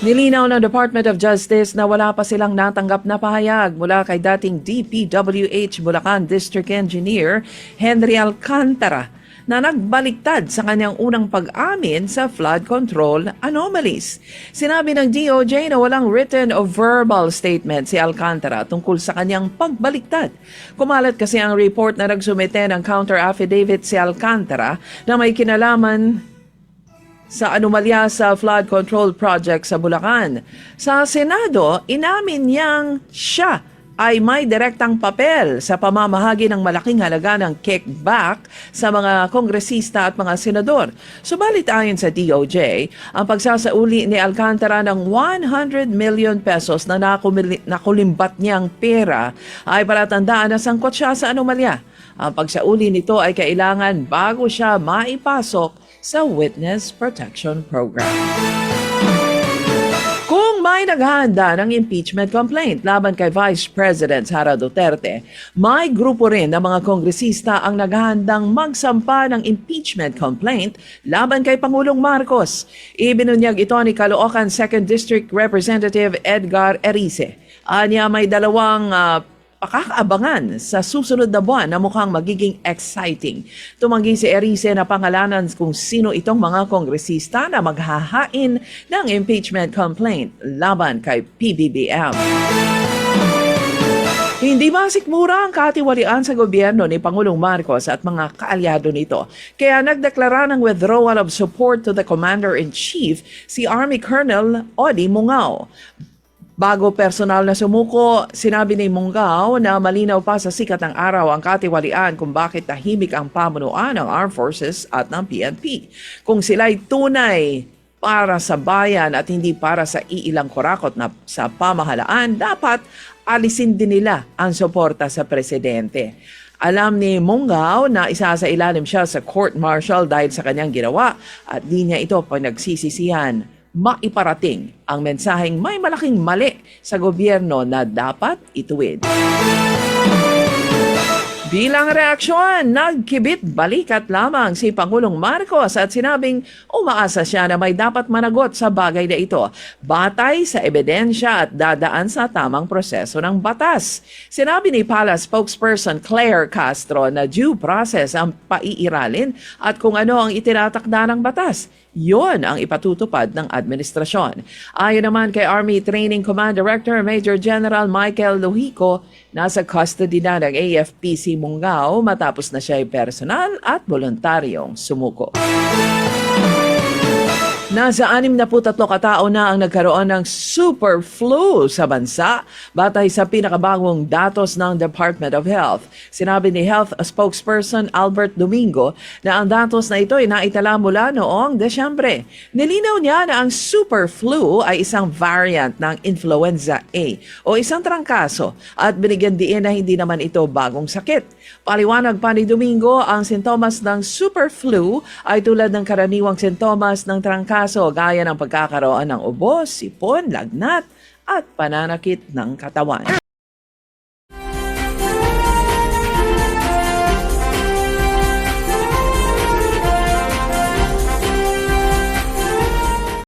Nilinaw ng Department of Justice na wala pa silang natanggap na pahayag mula kay dating DPWH Bulacan District Engineer Henry Alcantara na nagbaliktad sa kanyang unang pag-amin sa flood control anomalies. Sinabi ng DOJ na walang written o verbal statement si Alcantara tungkol sa kanyang pagbaliktad. Kumalat kasi ang report na nagsumite ng counter affidavit si Alcantara na may kinalaman sa anomalya sa flood control project sa Bulacan. Sa Senado, inamin niyang siya ay may direktang papel sa pamamahagi ng malaking halaga ng kickback sa mga kongresista at mga senador. Subalit ayon sa DOJ, ang pagsasauli ni Alcantara ng 100 million pesos na nakulimbat niyang pera ay palatandaan na sangkot siya sa anomalya. Ang pagsauli nito ay kailangan bago siya maipasok sa Witness Protection Program. Kung may naghahanda ng impeachment complaint laban kay Vice President Sara Duterte, may grupo rin ng mga kongresista ang naghahandang magsampa ng impeachment complaint laban kay Pangulong Marcos. Ibinunyag ito ni Caloocan 2nd District Representative Edgar Erice. Anya may dalawang pakakaabangan sa susunod na buwan na mukhang magiging exciting. Tumanggi si Erice na pangalanan kung sino itong mga kongresista na maghahain ng impeachment complaint laban kay PBBM. Hindi masikmura ang katiwalian sa gobyerno ni Pangulong Marcos at mga kaalyado nito. Kaya nagdeklara ng withdrawal of support to the Commander-in-Chief si Army Colonel Odi Mungao. Bago personal na sumuko, sinabi ni Mungao na malinaw pa sa sikat ng araw ang katiwalian kung bakit tahimik ang pamunuan ng Armed Forces at ng PNP. Kung sila'y tunay para sa bayan at hindi para sa iilang kurakot na sa pamahalaan, dapat alisin din nila ang suporta sa presidente. Alam ni Mungao na isasailalim siya sa court-martial dahil sa kanyang ginawa at di niya ito pinagsisisihan. Maiparating ang mensaheng may malaking mali sa gobyerno na dapat ituwid. Bilang reaksyon, nagkibit balikat lamang si Pangulong Marcos at sinabing umaasa siya na may dapat managot sa bagay na ito, batay sa ebidensya at dadaan sa tamang proseso ng batas. Sinabi ni Palace spokesperson Claire Castro na due process ang paiiralin at kung ano ang itinatakda ng batas. Yon ang ipatutupad ng administrasyon. Ayon naman kay Army Training Command Director Major General Michael Luhico, nasa custody na ng AFP si Mungao matapos na siya ay personal at voluntaryong sumuko. Nasa 63 katao na ang nagkaroon ng super flu sa bansa batay sa pinakabagong datos ng Department of Health. Sinabi ni Health spokesperson Albert Domingo na ang datos na ito ay naitala mula noong Desyembre. Nilinaw niya na ang super flu ay isang variant ng influenza A o isang trangkaso at binigyan diin na hindi naman ito bagong sakit. Paliwanag pa ni Domingo, ang sintomas ng super flu ay tulad ng karaniwang sintomas ng trangkaso gaya ng pagkakaroon ng ubo, sipon, lagnat at pananakit ng katawan.